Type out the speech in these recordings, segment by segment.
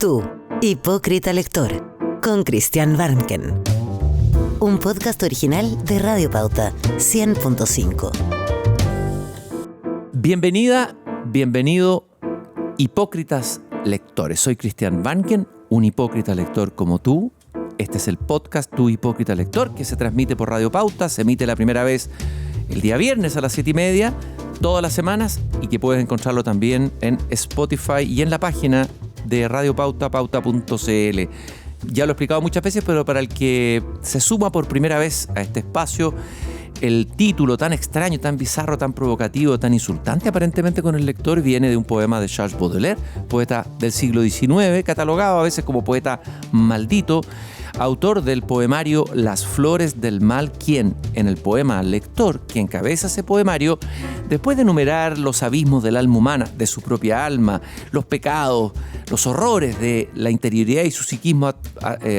Tú, hipócrita lector, con Christian Warnken. Un podcast original de Radio Pauta 100.5. Bienvenida, bienvenido, hipócritas lectores. Soy Christian Warnken, un hipócrita lector como tú. Este es el podcast Tu Hipócrita Lector, que se transmite por Radio Pauta. Se emite la primera vez el día viernes a las 7:30, todas las semanas, y que puedes encontrarlo también en Spotify y en la página de Radio Pauta, pauta.cl. Ya lo he explicado muchas veces, pero para el que se suma por primera vez a este espacio, el título tan extraño, tan bizarro, tan provocativo, tan insultante aparentemente con el lector viene de un poema de Charles Baudelaire, poeta del siglo XIX, catalogado a veces como poeta maldito, autor del poemario Las Flores del Mal, quien, en el poema Lector, que encabeza ese poemario, después de enumerar los abismos del alma humana, de su propia alma, los pecados, los horrores de la interioridad y su psiquismo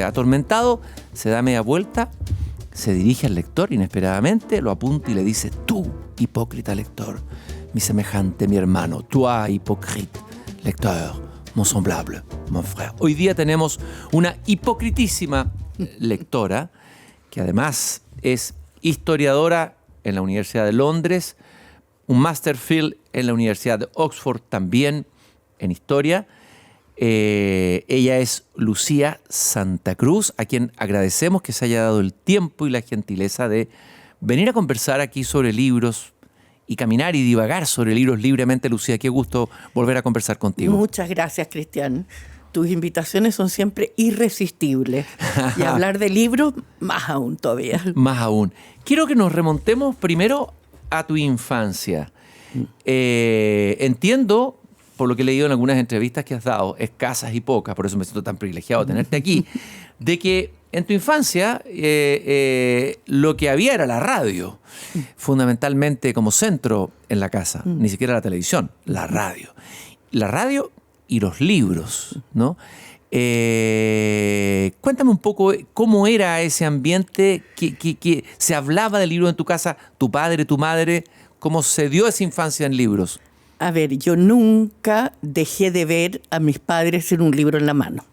atormentado, se da media vuelta, se dirige al lector inesperadamente, lo apunta y le dice: tú, hipócrita lector, mi semejante, mi hermano, toi, hypocrite lecteur, mon semblable, mon frère. Hoy día tenemos una hipocritísima lectora, que además es historiadora en la Universidad de Londres, un Masterfield en la Universidad de Oxford también en historia. Ella es Lucía Santa Cruz, a quien agradecemos que se haya dado el tiempo y la gentileza de venir a conversar aquí sobre libros y caminar y divagar sobre libros libremente. Lucía, qué gusto volver a conversar contigo. Muchas gracias, Cristian. Tus invitaciones son siempre irresistibles. Y hablar de libros, más aún todavía. Más aún. Quiero que nos remontemos primero a tu infancia. Entiendo, por lo que he leído en algunas entrevistas que has dado, escasas y pocas, por eso me siento tan privilegiado de tenerte aquí, de que en tu infancia lo que había era la radio, fundamentalmente como centro en la casa, ni siquiera la televisión, la radio. La radio y los libros, ¿no? Cuéntame un poco cómo era ese ambiente, que se hablaba del libro en tu casa, tu padre, tu madre, cómo se dio esa infancia en libros. A ver, yo nunca dejé de ver a mis padres en un libro en la mano.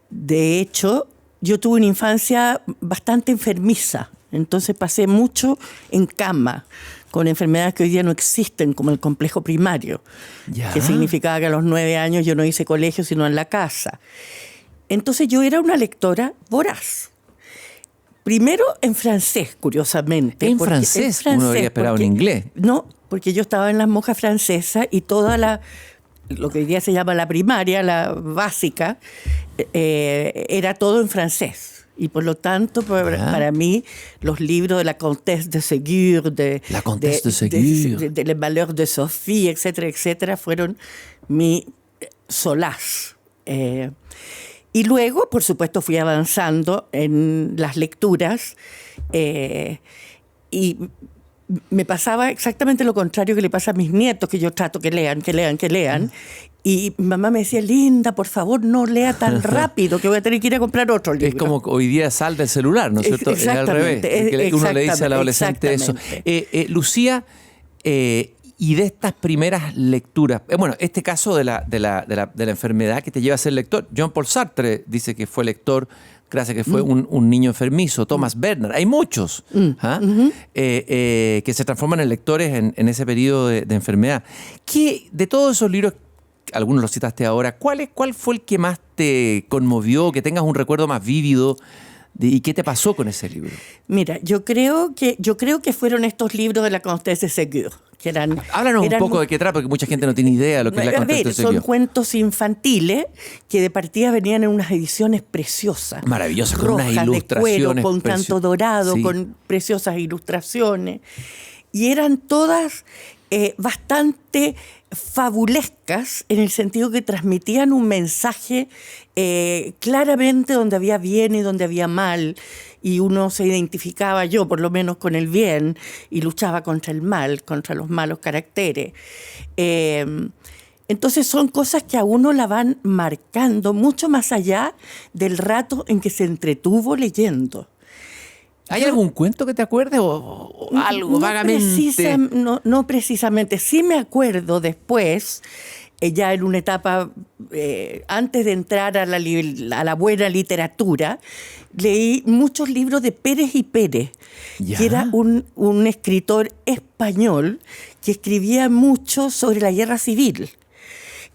De hecho, yo tuve una infancia bastante enfermiza, entonces pasé mucho en cama, con enfermedades que hoy día no existen, como el complejo primario, que significaba que a los 9 años yo no hice colegio sino en la casa. Entonces yo era una lectora voraz. Primero en francés, curiosamente. ¿En francés? Uno habría esperado en inglés. No, porque yo estaba en las monjas francesas y toda lo que hoy día se llama la primaria, la básica, era todo en francés. Y por lo tanto, para mí, los libros de la Comtesse de Ségur, de Le Malheur de Sophie, etcétera, etcétera, fueron mi solaz. Y luego, por supuesto, fui avanzando en las lecturas y me pasaba exactamente lo contrario que le pasa a mis nietos, que yo trato que lean. Y mi mamá me decía: Linda, por favor, no lea tan rápido, que voy a tener que ir a comprar otro libro. Es como hoy día salda el celular, ¿no es cierto? Es al revés. Que uno le dice al adolescente eso. Lucía, y de estas primeras lecturas, bueno, este caso de la enfermedad que te lleva a ser lector, Jean-Paul Sartre dice que fue lector gracias a que fue un niño enfermizo. Thomas Bernhard, hay muchos que se transforman en lectores en ese periodo de enfermedad. ¿Qué, de todos esos libros, algunos los citaste ahora, cuál fue el que más te conmovió, que tengas un recuerdo más vívido? ¿Y qué te pasó con ese libro? Mira, yo creo que fueron estos libros de la Comtesse de Ségur. Háblanos un poco de qué trata, porque mucha gente no tiene idea de lo que es la Comtesse de Ségur. Son cuentos infantiles que de partida venían en unas ediciones preciosas. Maravillosas, con unas ilustraciones. De cuero, con canto dorado, sí, con preciosas ilustraciones. Y eran todas bastante fabulescas, en el sentido que transmitían un mensaje claramente donde había bien y donde había mal, y uno se identificaba, yo por lo menos, con el bien y luchaba contra el mal, contra los malos caracteres. Entonces son cosas que a uno la van marcando mucho más allá del rato en que se entretuvo leyendo. ¿Hay algún cuento que te acuerdes o algo vagamente? No precisamente. Sí me acuerdo después ya en una etapa, antes de entrar a la buena literatura, leí muchos libros de Pérez y Pérez, ¿Ya? que era un escritor español que escribía mucho sobre la guerra civil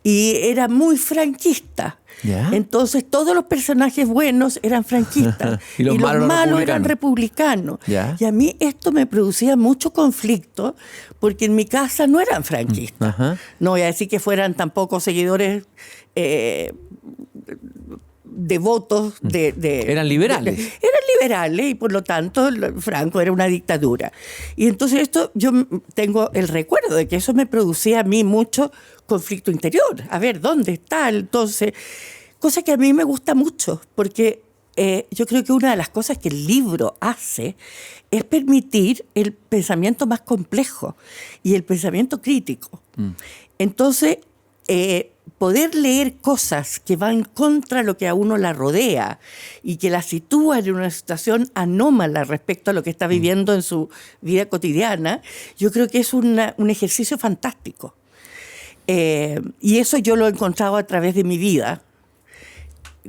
y era muy franquista. ¿Ya? Entonces todos los personajes buenos eran franquistas Y los malos eran republicanos. ¿Ya? Y a mí esto me producía mucho conflicto porque en mi casa no eran franquistas. Ajá. No voy a decir que fueran tampoco seguidores devotos de... Eran liberales. Eran liberales y por lo tanto Franco era una dictadura. Y entonces esto, yo tengo el recuerdo de que eso me producía a mí mucho conflicto interior. A ver, ¿dónde está? Entonces, cosa que a mí me gusta mucho, porque yo creo que una de las cosas que el libro hace es permitir el pensamiento más complejo y el pensamiento crítico. Entonces, poder leer cosas que van contra lo que a uno la rodea y que la sitúan en una situación anómala respecto a lo que está viviendo en su vida cotidiana, yo creo que es un ejercicio fantástico. Y eso yo lo he encontrado a través de mi vida,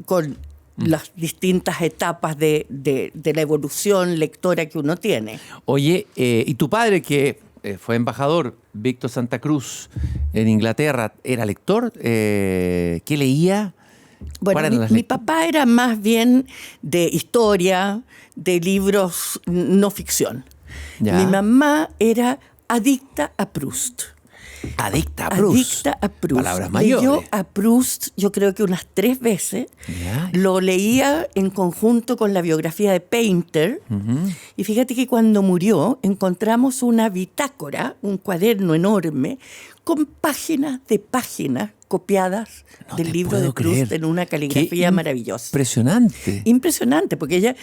con las distintas etapas de la evolución lectora que uno tiene. Oye, ¿y tu padre, que fue embajador, Víctor Santa Cruz, en Inglaterra, era lector? ¿Qué leía? Bueno, mi papá era más bien de historia, de libros no ficción. Ya. Mi mamá era adicta a Proust. Adicta a Proust. Adicta a Proust. Palabras mayores. Leyó a Proust, yo creo que unas 3 veces. Ya. Lo leía en conjunto con la biografía de Painter. Y fíjate que cuando murió encontramos una bitácora, un cuaderno enorme, con páginas de páginas copiadas No del te libro de puedo Proust creer. en una caligrafía Qué maravillosa. Impresionante. Impresionante, porque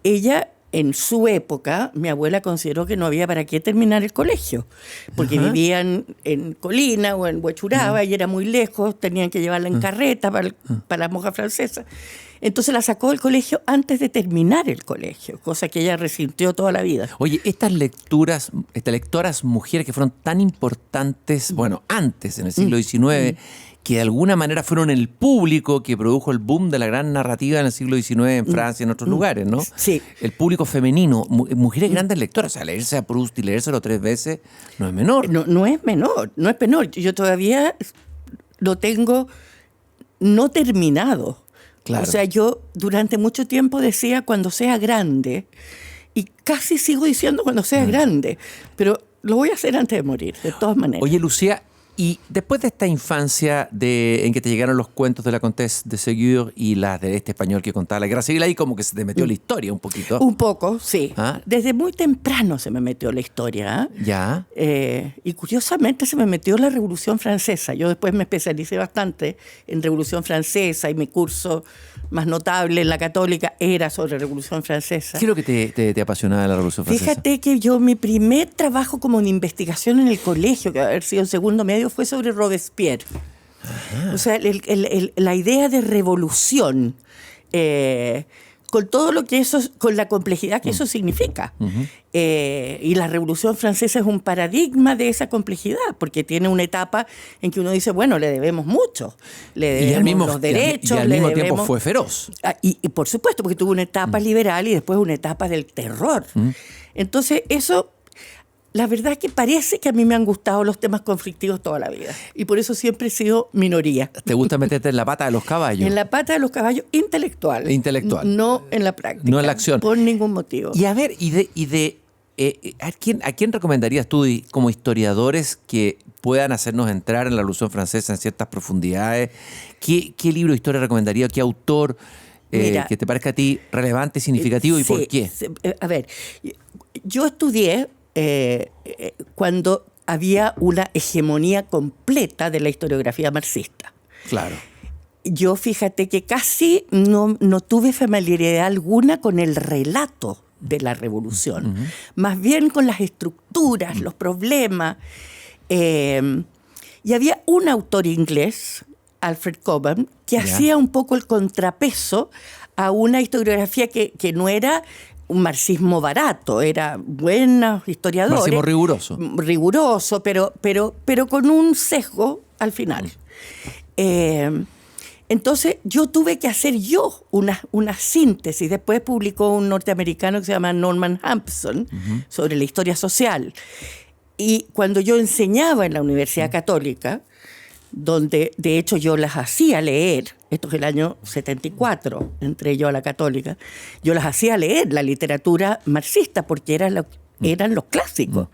ella en su época, mi abuela consideró que no había para qué terminar el colegio, porque vivían en Colina o en Huechuraba y era muy lejos, tenían que llevarla en carreta para la monja francesa. Entonces la sacó del colegio antes de terminar el colegio, cosa que ella resintió toda la vida. Oye, estas lectoras mujeres que fueron tan importantes, bueno, antes, en el siglo XIX, que de alguna manera fueron el público que produjo el boom de la gran narrativa en el siglo XIX en Francia y en otros lugares, ¿no? Sí. El público femenino, mujeres grandes lectoras, o sea, leerse a Proust y leérselo 3 veces no es menor. No es menor, no es menor. Yo todavía lo tengo no terminado. Claro. O sea, yo durante mucho tiempo decía cuando sea grande, y casi sigo diciendo cuando sea grande, pero lo voy a hacer antes de morir, de todas maneras. Oye, Lucía, y después de esta infancia en que te llegaron los cuentos de la Comtesse de Ségur y las de este español que contaba la guerra civil, ahí como que se te metió la historia un poquito. Un poco, sí. ¿Ah? Desde muy temprano se me metió la historia. ¿Ah? Ya. Y curiosamente se me metió la Revolución Francesa. Yo después me especialicé bastante en Revolución Francesa y mi curso más notable en la Católica era sobre Revolución Francesa. ¿Qué es lo que te apasionaba de la Revolución Francesa? Fíjate que mi primer trabajo como en investigación en el colegio, que va a haber sido en segundo medio, fue sobre Robespierre. Ajá. O sea, la idea de revolución, con todo lo que eso, con la complejidad que eso significa. Y la Revolución Francesa es un paradigma de esa complejidad, porque tiene una etapa en que uno dice, bueno, le debemos mucho, le debemos los derechos. Y al mismo tiempo fue feroz. Y por supuesto, porque tuvo una etapa liberal y después una etapa del terror. Entonces, eso... La verdad es que parece que a mí me han gustado los temas conflictivos toda la vida. Y por eso siempre he sido minoría. ¿Te gusta meterte en la pata de los caballos? En la pata de los caballos intelectual. Intelectual. No en la práctica. No en la acción. Por ningún motivo. Y a ver, ¿a quién recomendarías tú como historiadores que puedan hacernos entrar en la Revolución Francesa en ciertas profundidades? ¿Qué libro de historia recomendarías? ¿Qué autor que te parezca a ti relevante, significativo y por qué? A ver, yo estudié cuando había una hegemonía completa de la historiografía marxista. Claro. Yo fíjate que casi no tuve familiaridad alguna con el relato de la revolución, más bien con las estructuras, los problemas. Y había un autor inglés, Alfred Cobham, que hacía un poco el contrapeso a una historiografía que no era un marxismo barato, era buenos historiadores. Marxismo riguroso. Riguroso, pero con un sesgo al final. Entonces yo tuve que hacer una síntesis. Después publicó un norteamericano que se llama Norman Hampson sobre la historia social. Y cuando yo enseñaba en la Universidad Católica, donde de hecho yo las hacía leer, esto es el año 74, entré yo a la Católica, yo las hacía leer la literatura marxista porque eran los clásicos.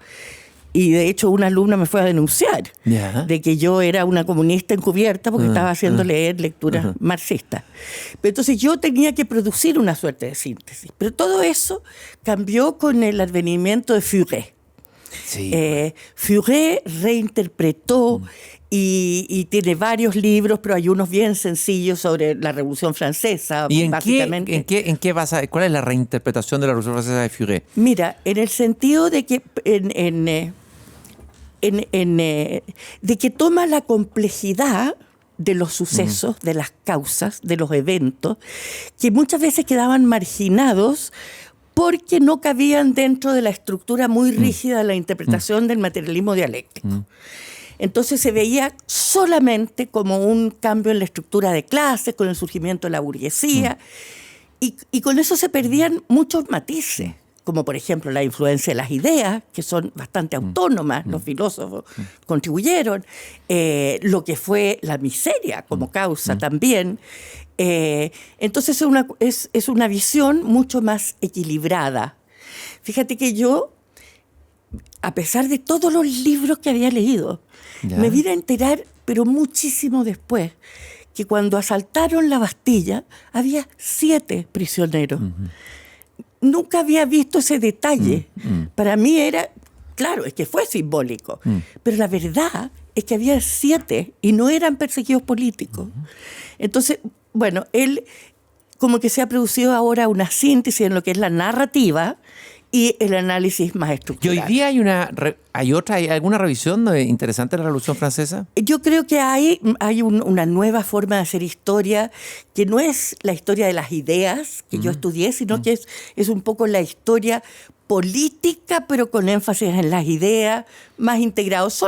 Y de hecho una alumna me fue a denunciar de que yo era una comunista encubierta porque estaba haciendo leer lecturas marxistas. Pero entonces yo tenía que producir una suerte de síntesis. Pero todo eso cambió con el advenimiento de Furet. Sí. Furet reinterpretó y tiene varios libros, pero hay unos bien sencillos sobre la Revolución Francesa. ¿Y básicamente. en qué basa? ¿Cuál es la reinterpretación de la Revolución Francesa de Furet? Mira, en el sentido de que de que toma la complejidad de los sucesos, de las causas, de los eventos, que muchas veces quedaban marginados porque no cabían dentro de la estructura muy rígida de la interpretación del materialismo dialéctico. Entonces se veía solamente como un cambio en la estructura de clases, con el surgimiento de la burguesía, y con eso se perdían muchos matices, como por ejemplo la influencia de las ideas, que son bastante autónomas, los filósofos contribuyeron, lo que fue la miseria como causa también. Entonces es una visión mucho más equilibrada. Fíjate que yo, a pesar de todos los libros que había leído, me vine a enterar, pero muchísimo después, que cuando asaltaron la Bastilla había 7 prisioneros. Nunca había visto ese detalle. Para mí era, claro, es que fue simbólico, pero la verdad es que había 7 y no eran perseguidos políticos. Entonces, bueno, él como que se ha producido ahora una síntesis en lo que es la narrativa y el análisis más estructural. ¿Y hoy día hay alguna revisión interesante de la Revolución Francesa? Yo creo que hay una nueva forma de hacer historia, que no es la historia de las ideas que yo estudié, sino que es un poco la historia política, pero con énfasis en las ideas, más integrados.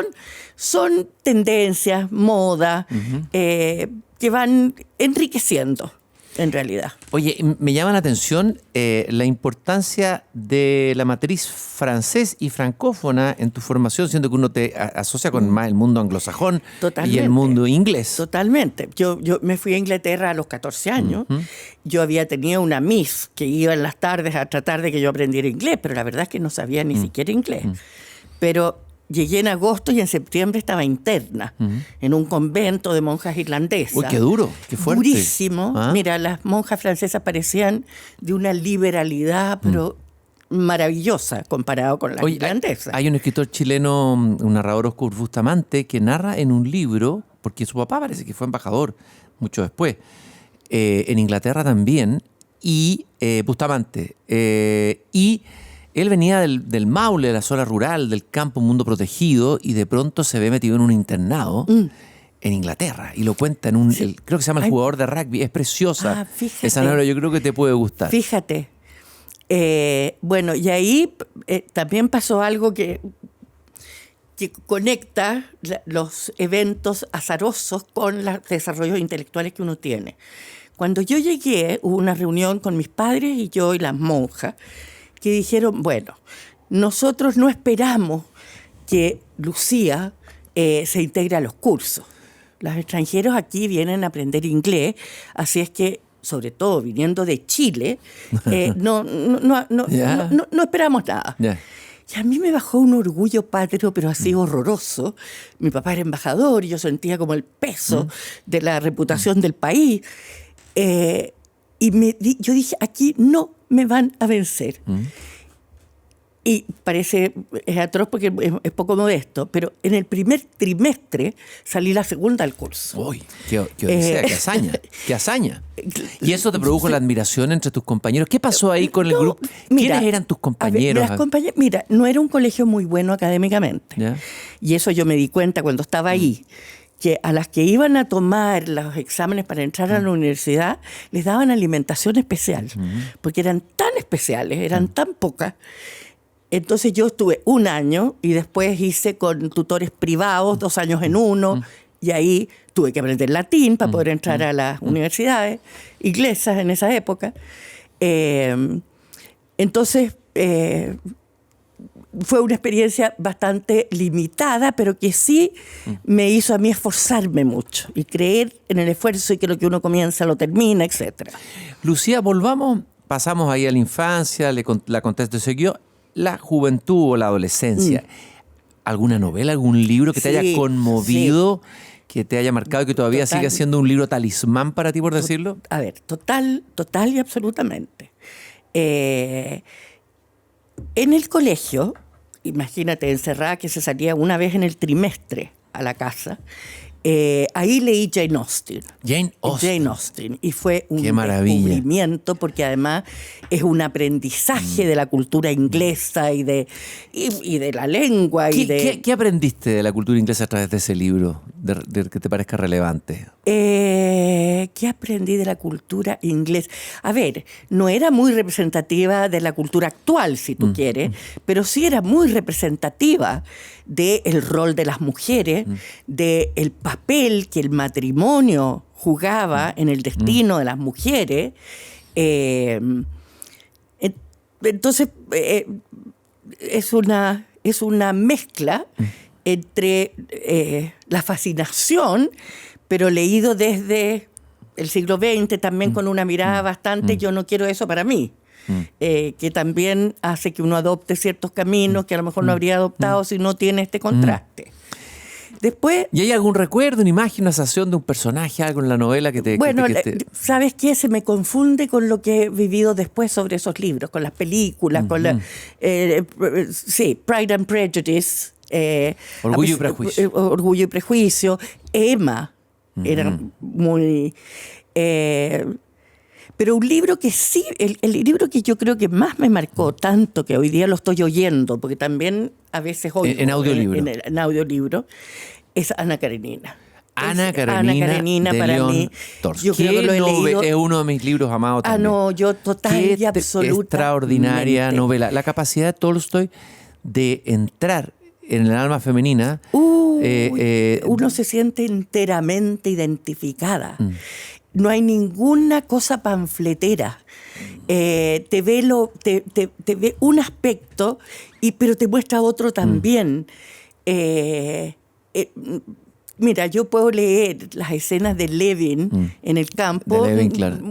Son tendencias, moda, que van enriqueciendo, en realidad. Oye, me llama la atención la importancia de la matriz francés y francófona en tu formación, siendo que uno te asocia con más el mundo anglosajón y el mundo inglés. Totalmente. Yo me fui a Inglaterra a los 14 años. Yo había tenido una miss que iba en las tardes a tratar de que yo aprendiera inglés, pero la verdad es que no sabía ni siquiera inglés. Pero llegué en agosto y en septiembre estaba interna en un convento de monjas irlandesas. Uy, qué duro, qué fuerte. Durísimo. Mira, las monjas francesas parecían de una liberalidad, pero maravillosa comparado con las irlandesas. Hay un escritor chileno, un narrador, Oscar Bustamante, que narra en un libro, porque su papá parece que fue embajador mucho después, en Inglaterra también, y Bustamante, y él venía del Maule, de la zona rural, del campo, un mundo protegido, y de pronto se ve metido en un internado en Inglaterra. Y lo cuenta en creo que se llama El jugador de rugby. Es preciosa. Fíjate. Esa novela yo creo que te puede gustar. Fíjate. Bueno, y ahí también pasó algo que conecta los eventos azarosos con los desarrollos intelectuales que uno tiene. Cuando yo llegué, hubo una reunión con mis padres y yo y las monjas, que dijeron, bueno, nosotros no esperamos que Lucía se integre a los cursos. Los extranjeros aquí vienen a aprender inglés, así es que, sobre todo viniendo de Chile, no esperamos nada. Y a mí me bajó un orgullo patrio, pero así horroroso. Mi papá era embajador y yo sentía como el peso de la reputación del país. Y yo dije, aquí no me van a vencer. Y es atroz porque es poco modesto, pero en el primer trimestre salí la segunda al curso. ¡Uy! ¡Qué odisea! ¡Qué hazaña! ¿Y eso te produjo la admiración entre tus compañeros? ¿Qué pasó ahí con el grupo? ¿Quiénes eran tus compañeros? Mira, no era un colegio muy bueno académicamente. ¿Ya? Y eso yo me di cuenta cuando estaba ahí, que a las que iban a tomar los exámenes para entrar a la universidad, les daban alimentación especial, porque eran tan especiales, eran tan pocas. Entonces yo estuve un año y después hice con tutores privados, 2 años en uno, Y ahí tuve que aprender latín para poder entrar a las universidades inglesas en esa época. Entonces, fue una experiencia bastante limitada, pero que sí me hizo a mí esforzarme mucho y creer en el esfuerzo y que lo que uno comienza lo termina, etc. Lucía, volvamos, pasamos ahí a la infancia, la contexto siguió, la juventud o la adolescencia. ¿Alguna novela, algún libro que te haya conmovido, que te haya marcado y que todavía sigue siendo un libro talismán para ti, por decirlo? A ver, total y absolutamente. En el colegio, imagínate, encerrada, que se salía una vez en el trimestre a la casa, ahí leí Jane Austen. Jane Austen. Y fue un descubrimiento, porque además es un aprendizaje de la cultura inglesa y de la lengua. ¿Qué aprendiste de la cultura inglesa a través de ese libro, de que te parezca relevante? ¿Qué aprendí de la cultura inglesa? A ver, no era muy representativa de la cultura actual, si tú quieres, pero sí era muy representativa del rol de las mujeres, del papel que el matrimonio jugaba en el destino de las mujeres. Entonces, es una mezcla entre la fascinación, pero leído desde el siglo XX, también con una mirada bastante, yo no quiero eso para mí, que también hace que uno adopte ciertos caminos que a lo mejor no habría adoptado si no tiene este contraste. Después, ¿y hay algún recuerdo, una imagen, una sensación de un personaje, algo en la novela que te... Bueno, ¿sabes qué? Se me confunde con lo que he vivido después sobre esos libros, con las películas, con la... Pride and Prejudice. Orgullo y Prejuicio. Orgullo y Prejuicio. Emma era muy... pero un libro que sí, el libro que yo creo que más me marcó, tanto que hoy día lo estoy oyendo, porque también a veces oigo en audiolibro. En audiolibro, es Ana Karenina. Ana Karenina de para León mí, Tolstói. yo creo que lo he leído. Es uno de mis libros amados también. No, yo total y absolutamente. Extraordinaria novela. La capacidad de Tolstói de entrar en el alma femenina. Uno se siente enteramente identificada. No hay ninguna cosa panfletera. Te ve un aspecto, pero te muestra otro también. Mira, yo puedo leer las escenas de Levin en el campo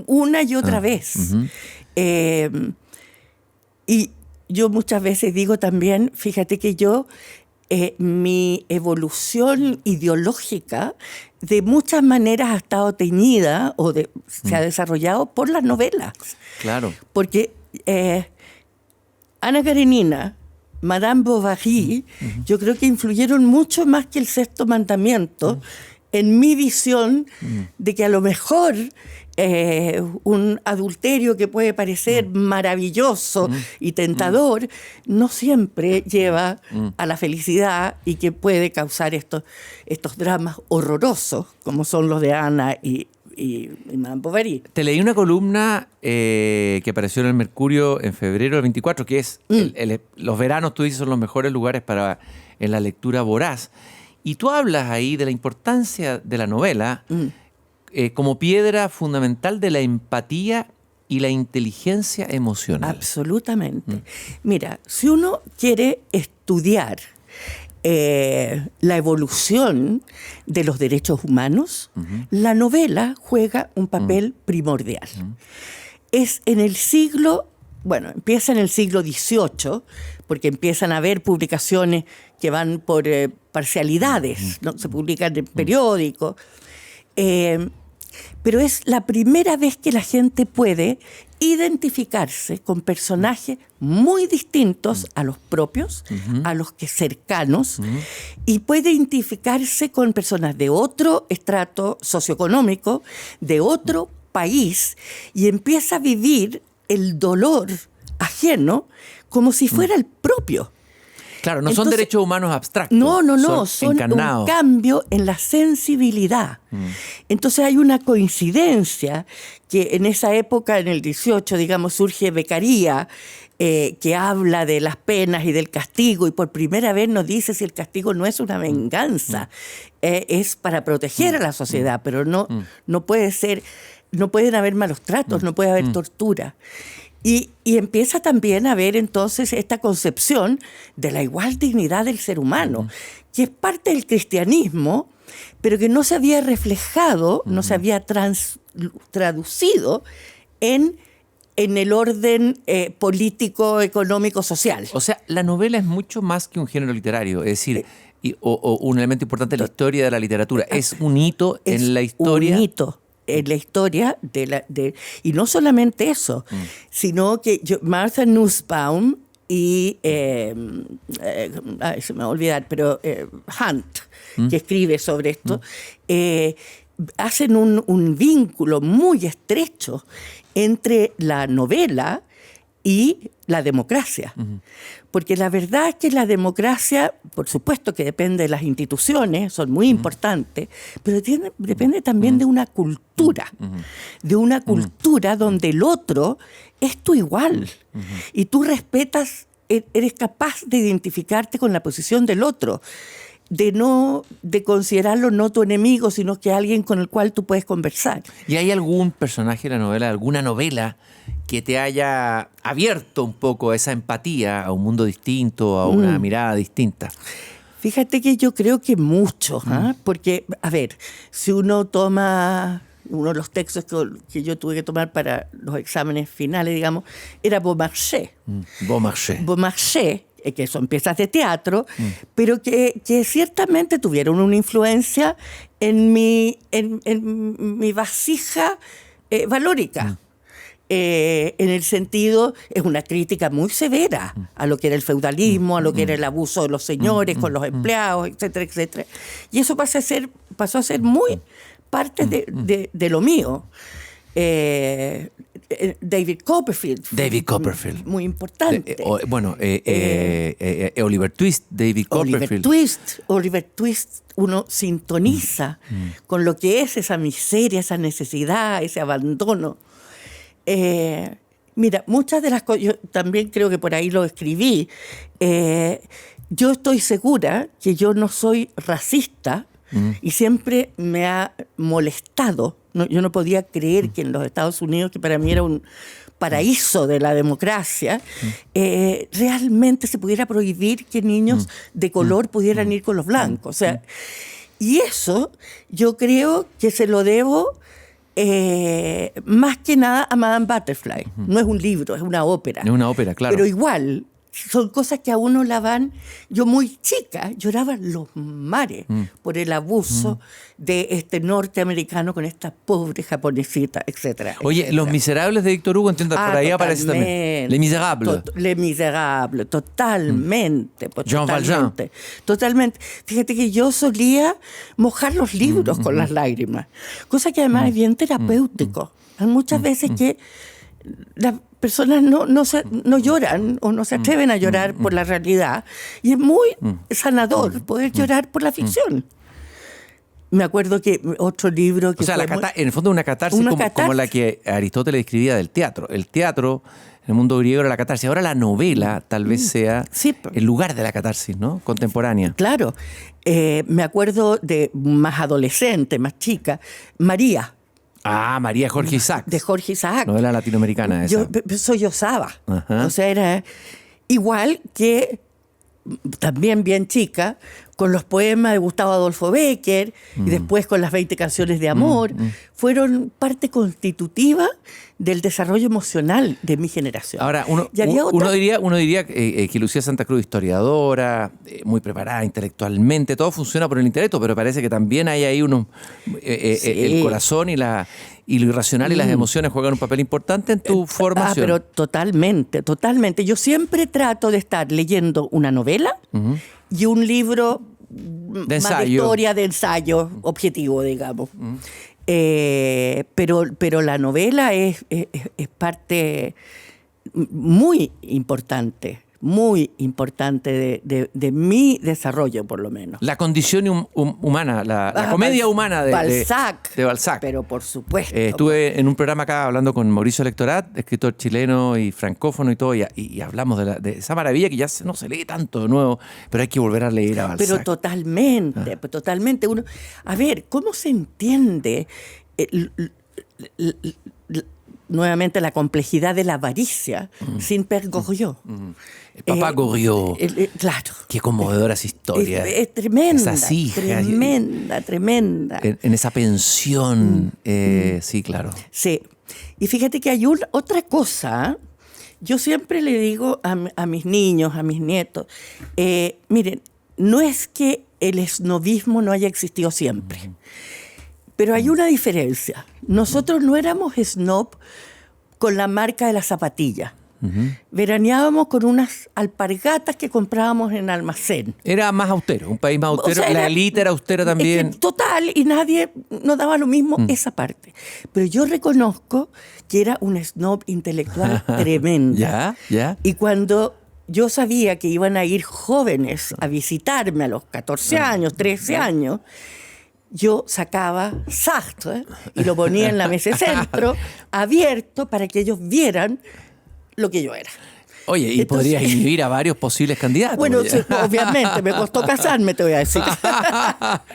una y otra vez. Y yo muchas veces digo también, fíjate que yo... mi evolución ideológica de muchas maneras ha estado teñida se ha desarrollado por las novelas. Claro. Porque Ana Karenina, Madame Bovary, yo creo que influyeron mucho más que el Sexto Mandamiento en mi visión de que a lo mejor un adulterio que puede parecer maravilloso y tentador, no siempre lleva a la felicidad y que puede causar estos dramas horrorosos como son los de Ana y Madame Bovary. Te leí una columna que apareció en el Mercurio en febrero del 24, que es los veranos, tú dices, son los mejores lugares en la lectura voraz. Y tú hablas ahí de la importancia de la novela como piedra fundamental de la empatía y la inteligencia emocional. Absolutamente. Mira, si uno quiere estudiar la evolución de los derechos humanos, la novela juega un papel primordial. Es en el siglo... Bueno, empieza en el siglo XVIII, porque empiezan a haber publicaciones que van por parcialidades, ¿no? Se publican en periódicos. Pero es la primera vez que la gente puede identificarse con personajes muy distintos a los propios, a los que cercanos, y puede identificarse con personas de otro estrato socioeconómico, de otro país, y empieza a vivir el dolor ajeno como si fuera el propio. Claro, no son derechos humanos abstractos. No, son encarnados. Un cambio en la sensibilidad. Entonces hay una coincidencia que en esa época, en el 18, digamos, surge Beccaria, que habla de las penas y del castigo, y por primera vez nos dice si el castigo no es una venganza, es para proteger a la sociedad, pero no puede ser, no pueden haber malos tratos, no puede haber tortura. Y empieza también a haber entonces esta concepción de la igual dignidad del ser humano, que es parte del cristianismo, pero que no se había reflejado, no se había traducido en el orden político, económico, social. O sea, la novela es mucho más que un género literario, es decir, o un elemento importante en la historia de la literatura. Es un hito en la historia. Un hito en la historia y no solamente eso, sino que Martha Nussbaum y se me va a olvidar, pero Hunt, que escribe sobre esto, hacen un vínculo muy estrecho entre la novela y la democracia. Porque la verdad es que la democracia, por supuesto que depende de las instituciones, son muy importantes, pero depende también de una cultura, donde el otro es tu igual. Y tú respetas, eres capaz de identificarte con la posición del otro, de considerarlo no tu enemigo, sino que alguien con el cual tú puedes conversar. ¿Y hay algún personaje de la novela, alguna novela que te haya abierto un poco a esa empatía, a un mundo distinto, a una mirada distinta? Fíjate que yo creo que mucho, porque, a ver, si uno toma uno de los textos que yo tuve que tomar para los exámenes finales, digamos, era Beaumarchais. Beaumarchais, que son piezas de teatro, pero que ciertamente tuvieron una influencia en mi vasija valórica. En el sentido, es una crítica muy severa a lo que era el feudalismo, a lo que era el abuso de los señores con los empleados, etcétera, etcétera. Y eso pasó a ser muy parte de lo mío. David Copperfield. Muy importante. Oliver Twist, David Copperfield. Oliver Twist, uno sintoniza con lo que es esa miseria, esa necesidad, ese abandono. Mira, muchas de las cosas, yo también creo que por ahí lo escribí, yo estoy segura que yo no soy racista y siempre me ha molestado. Yo no podía creer que en los Estados Unidos, que para mí era un paraíso de la democracia, realmente se pudiera prohibir que niños de color pudieran ir con los blancos. O sea, y eso yo creo que se lo debo más que nada a Madame Butterfly. No es un libro, es una ópera. Es una ópera, claro. Pero igual, son cosas que a uno la van... Yo muy chica lloraba los mares por el abuso de este norteamericano con esta pobre japonesita, etcétera. Oye, etcétera. Los Miserables de Víctor Hugo, entiendo, por ahí aparece también. Les Miserables. Les Miserables, totalmente. Jean Valjean. Totalmente. Fíjate que yo solía mojar los libros con las lágrimas, cosa que además es bien terapéutico. Hay muchas veces que las personas no lloran o no se atreven a llorar por la realidad, y es muy sanador poder llorar por la ficción. Me acuerdo que otro libro que... O sea, en el fondo una catarsis, como la que Aristóteles describía del teatro. El teatro, en el mundo griego, era la catarsis. Ahora la novela tal vez sea el lugar de la catarsis, ¿no? Contemporánea. Claro. Me acuerdo de más adolescente, más chica, María. María Jorge Isaacs. De Jorge Isaacs. Novela latinoamericana esa. Yo sollozaba. O sea, era igual que, también bien chica, con los poemas de Gustavo Adolfo Bécquer y después con las 20 canciones de amor, fueron parte constitutiva del desarrollo emocional de mi generación. Ahora, uno diría que Lucía Santa Cruz, historiadora, muy preparada intelectualmente, todo funciona por el intelecto, pero parece que también hay ahí el corazón y lo irracional y las emociones juegan un papel importante en tu formación. Pero totalmente. Yo siempre trato de estar leyendo una novela y un libro de más de historia, de ensayo objetivo, digamos. Pero la novela es parte muy importante muy importante de mi desarrollo, por lo menos. La condición humana, la comedia humana de Balzac. Pero por supuesto. Estuve en un programa acá hablando con Mauricio Lectorat, escritor chileno y francófono y todo, y hablamos de esa maravilla que ya no se lee tanto de nuevo, pero hay que volver a leer a Balzac. Pero totalmente, totalmente. A ver, ¿cómo se entiende nuevamente la complejidad de la avaricia sin Père Goriot? Papá Goriot. Claro. Qué conmovedora esa historia. Es tremenda. Esas hijas. Tremenda. En esa pensión. Sí, claro. Sí. Y fíjate que hay otra cosa. Yo siempre le digo a mis niños, a mis nietos, miren, no es que el esnobismo no haya existido siempre, pero hay una diferencia. Nosotros no éramos snob con la marca de la zapatilla. Veraneábamos con unas alpargatas que comprábamos en almacén. Era más austero, un país más austero. O sea, la élite era austera también. Total, y nadie nos daba lo mismo esa parte. Pero yo reconozco que era un snob intelectual tremendo. Ya. Y cuando yo sabía que iban a ir jóvenes a visitarme a los 14 años, 13 años, yo sacaba Sartre y lo ponía en la mesa de centro, abierto, para que ellos vieran lo que yo era. Oye, y entonces, podrías inhibir a varios posibles candidatos. Bueno, sí, obviamente, me costó casarme, te voy a decir.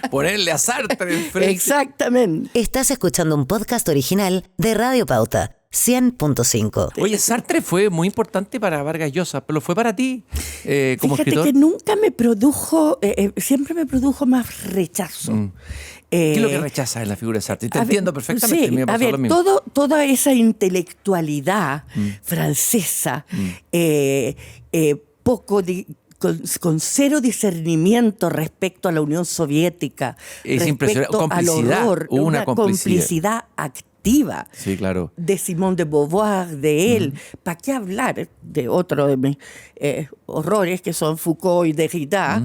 Ponerle a Sartre enfrente. Exactamente. Estás escuchando un podcast original de Radio Pauta, 100.5. Oye, Sartre fue muy importante para Vargas Llosa, pero ¿fue para ti como Fíjate escritor? que nunca me produjo, siempre me produjo más rechazo. ¿Qué es lo que rechazas en la figura de Sartre? Te entiendo perfectamente. Sí, a ver, toda esa intelectualidad francesa, con cero discernimiento respecto a la Unión Soviética, es respecto al horror, hubo una complicidad activa, sí, claro, de Simone de Beauvoir, de él. ¿Para qué hablar de otro de mis horrores, que son Foucault y Derrida,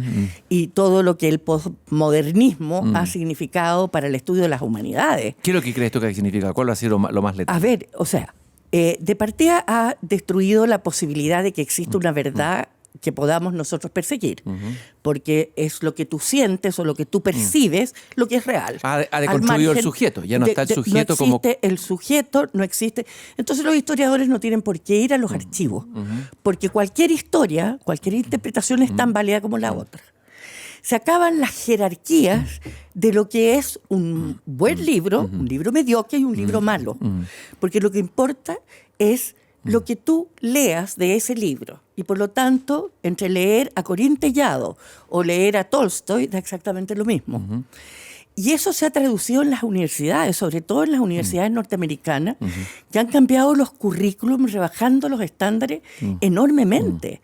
y todo lo que el postmodernismo ha significado para el estudio de las humanidades? ¿Qué es lo que crees tú que significa? ¿Cuál ha sido lo más letal? A ver, o sea, de partida ha destruido la posibilidad de que exista una verdad que podamos nosotros perseguir, porque es lo que tú sientes o lo que tú percibes lo que es real. Ha deconstruido el sujeto, ya no está el sujeto como... No existe el sujeto, no existe... Entonces los historiadores no tienen por qué ir a los archivos, porque cualquier historia, cualquier interpretación es tan válida como la otra. Se acaban las jerarquías de lo que es un buen libro, un libro mediocre y un libro malo, porque lo que importa es lo que tú leas de ese libro. Y por lo tanto, entre leer a Corín Tellado o leer a Tolstoy, da exactamente lo mismo. Y eso se ha traducido en las universidades, sobre todo en las universidades norteamericanas, que han cambiado los currículums, rebajando los estándares enormemente.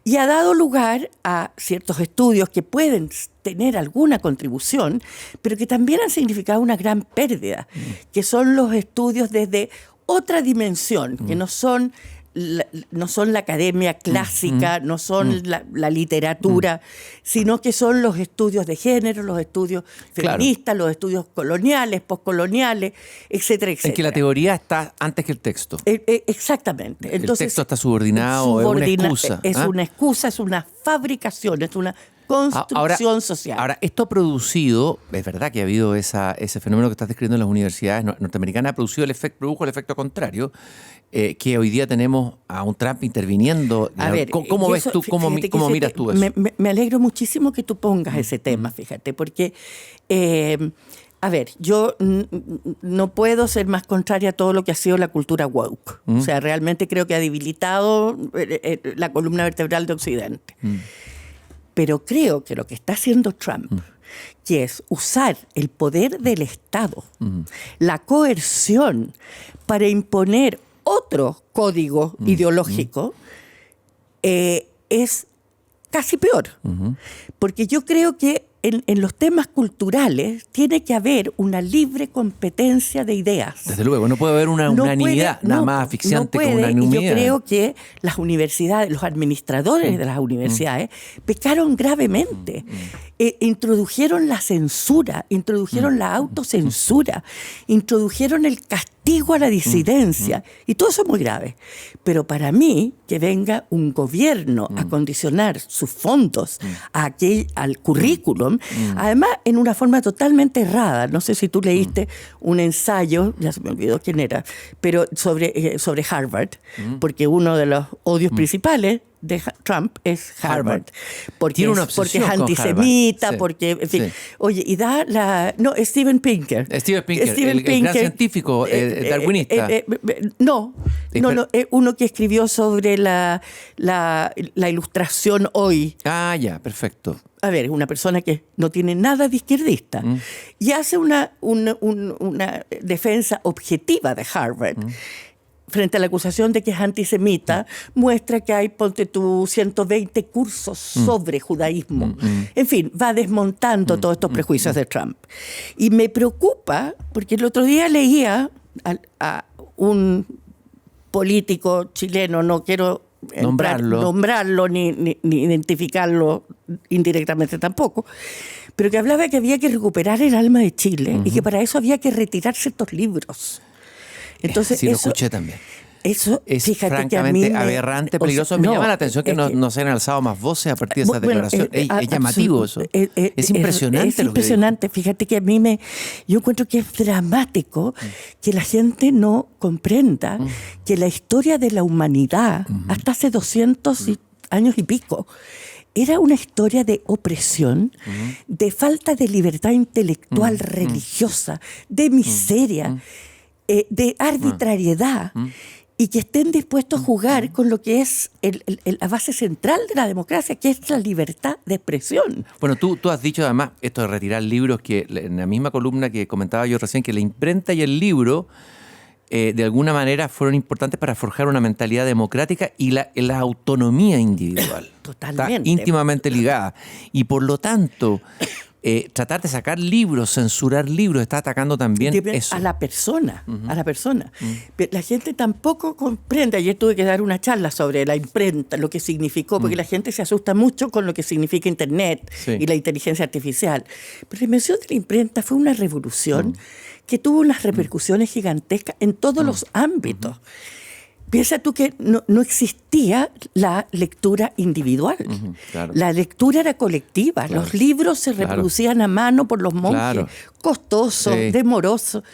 Y ha dado lugar a ciertos estudios que pueden tener alguna contribución, pero que también han significado una gran pérdida, que son los estudios desde otra dimensión, que no son la academia clásica, no son la literatura, sino que son los estudios de género, los estudios feministas, los estudios coloniales, postcoloniales, etcétera, etcétera. En que la teoría está antes que el texto. Exactamente. Entonces, el texto está subordinado, es una excusa. Es una excusa, es una fabricación, es una construcción social. Ahora, esto ha producido, es verdad que ha habido ese fenómeno que estás describiendo en las universidades norteamericanas, produjo el efecto contrario, que hoy día tenemos a un Trump interviniendo. A ver, ¿Cómo ves tú, cómo miras tú eso? Me alegro muchísimo que tú pongas ese tema, fíjate, porque... a ver, yo no puedo ser más contraria a todo lo que ha sido la cultura woke. O sea, realmente creo que ha debilitado la columna vertebral de Occidente. Pero creo que lo que está haciendo Trump, que es usar el poder del Estado, la coerción, para imponer otro código ideológico, es casi peor. Porque yo creo que en los temas culturales tiene que haber una libre competencia de ideas. Desde luego, no puede haber una unanimidad, nada más asfixiante que una unanimidad. Y yo creo que las universidades, los administradores de las universidades, pecaron gravemente. Introdujeron la censura, introdujeron la autocensura, introdujeron el castigo castigo a la disidencia. Y todo eso es muy grave. Pero para mí, que venga un gobierno a condicionar sus fondos al currículum, además en una forma totalmente errada. No sé si tú leíste un ensayo, ya se me olvidó quién era, pero sobre Harvard, porque uno de los odios principales de Trump es Harvard. Porque es antisemita, porque, en fin. Sí. Oye, y no, Steven Pinker. Steven Pinker, el gran científico darwinista. No, uno que escribió sobre la ilustración hoy. Ah, ya, perfecto. A ver, es una persona que no tiene nada de izquierdista y hace una defensa objetiva de Harvard. Frente a la acusación de que es antisemita, muestra que hay, ponte tú, 120 cursos sobre judaísmo. En fin, va desmontando todos estos prejuicios de Trump. Y me preocupa, porque el otro día leía a un político chileno, no quiero nombrarlo ni identificarlo indirectamente tampoco, pero que hablaba que había que recuperar el alma de Chile y que para eso había que retirar ciertos libros. Entonces, sí, lo escuché también. Eso es francamente aberrante, peligroso. Me llama la atención que no se hayan alzado más voces a partir de esa declaración. Es llamativo eso. Es impresionante. Es impresionante. Fíjate que a mí yo encuentro que es dramático que la gente no comprenda que la historia de la humanidad, hasta hace 200 años y pico, era una historia de opresión, de falta de libertad intelectual, religiosa, de miseria, de arbitrariedad, y que estén dispuestos a jugar con lo que es la base central de la democracia, que es la libertad de expresión. Bueno, tú has dicho además esto de retirar libros, que en la misma columna que comentaba yo recién, que la imprenta y el libro de alguna manera fueron importantes para forjar una mentalidad democrática y la autonomía individual. Totalmente. Está íntimamente ligada. Y por lo tanto, tratar de sacar libros, censurar libros, está atacando también eso. A la persona, a la persona. La gente tampoco comprende. Ayer tuve que dar una charla sobre la imprenta, lo que significó, porque la gente se asusta mucho con lo que significa Internet y la inteligencia artificial. Pero la invención de la imprenta fue una revolución que tuvo unas repercusiones gigantescas en todos los ámbitos. Piensa tú que no existía la lectura individual. Claro. La lectura era colectiva. Claro. Los libros se reproducían a mano por los monjes, costosos, demorosos.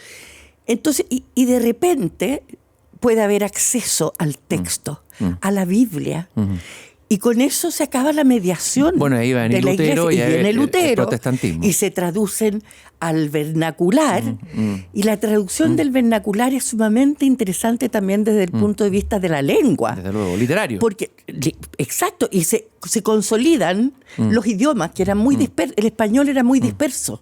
Entonces, y de repente puede haber acceso al texto, a la Biblia. Y con eso se acaba la mediación ahí va de la Lutero, Iglesia. Y viene Lutero, el protestantismo. Y se traducen al vernacular. Y la traducción del vernacular es sumamente interesante también desde el punto de vista de la lengua. Desde luego, literario. Porque, exacto, y se consolidan los idiomas, que eran muy dispersos. El español era muy disperso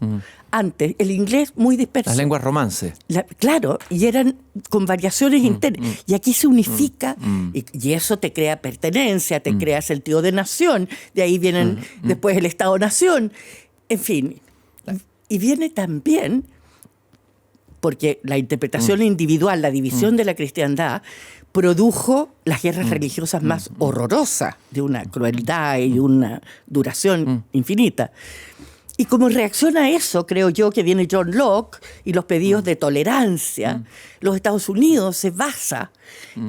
antes, el inglés muy disperso. Las lenguas romances. Claro, y eran con variaciones internas. Y aquí se unifica, y eso te crea pertenencia, te crea sentido de nación. De ahí vienen después el Estado-nación. En fin. Y viene también, porque la interpretación individual, la división de la cristiandad, produjo las guerras religiosas más horrorosas, de una crueldad y una duración infinita. Y como reacción a eso, creo yo, que viene John Locke y los pedidos de tolerancia. Los Estados Unidos se basa